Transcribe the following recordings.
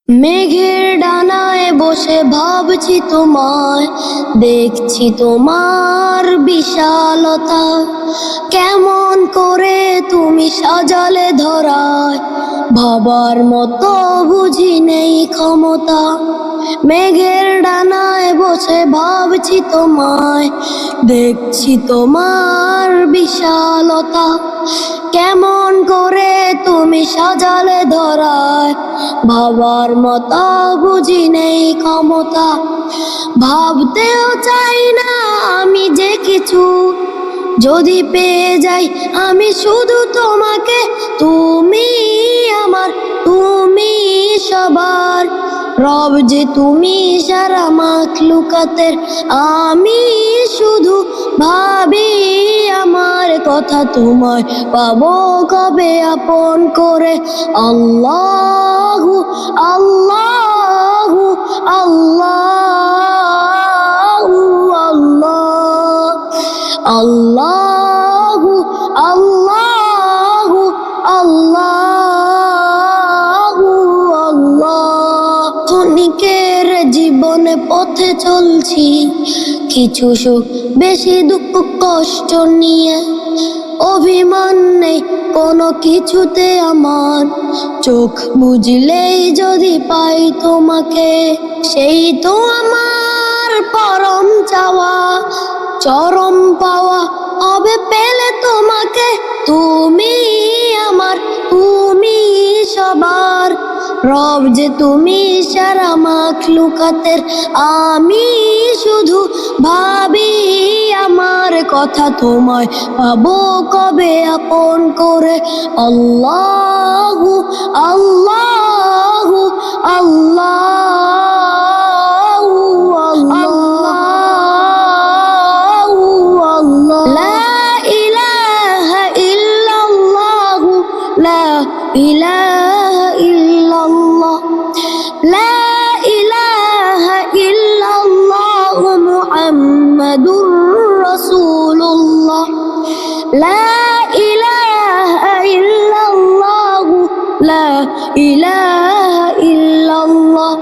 মেঘের ডানায় বসে ভাবছি তোমায়, দেখছি তোমার বিশালতা। কেমন করে তুমি সাজালে ধরায়, ভাবার মতো বুঝি নেই ক্ষমতা। মেঘের ডানায় বসে ভাবছি তোমায়, দেখছি তোমার বিশালতা। কেমন করে তুমি সাজালে ধরায়, ভাবার মতো বুঝি নেই ক্ষমতা। ভাবতেও চাই না আমি যে কিছু, যদি পেয়ে যাই আমি শুধু তোমাকে। তুমি আমার, তুমি সবার রব যে তুমি সারা মাখলুকাতের। আমি শুধু ভাবি আমার কথা, তোমায় পাবো কবে আপন করে। আল্লাহু আল্লাহু আল্লাহু আল্লাহ, আল্লাহু আল্লাহু আল্লাহু আল্লাহ। ক্ষণিকের জীবনে পথে চলছি, কিছু সুখ বেশি দুঃখ কষ্ট নিয়ে। অভিমান নেই কোনো কিছুতে আমার, চোখ বুঝলেই যদি পাই তোমাকে। সেই তো আমার পরম চাওয়া, চরম পাওয়া হবে পেলে তোমাকে। তুমি আমার, তুমি সবার রব যে তুমি সারা মাখলুকাতের। আমি শুধু ভাবি আমার কথা, তোমায় পাবো কবে আপন করে। আল্লাহু আল্লাহু আল্লাহু আল্লাহু আল্লাহ। লা ইলাহা ইল্লাল্লাহু, লা ইলাহা ইল্লাল্লাহ, লা ইলাহা ইল্লাল্লাহু মুহাম্মাদুর রাসূলুল্লাহ। লা ইলাহা ইল্লাল্লাহু, লা ইলাহা ইল্লাল্লাহ,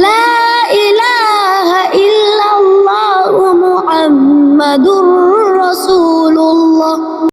লা ইলাহা ইল্লাল্লাহু মুহাম্মাদুর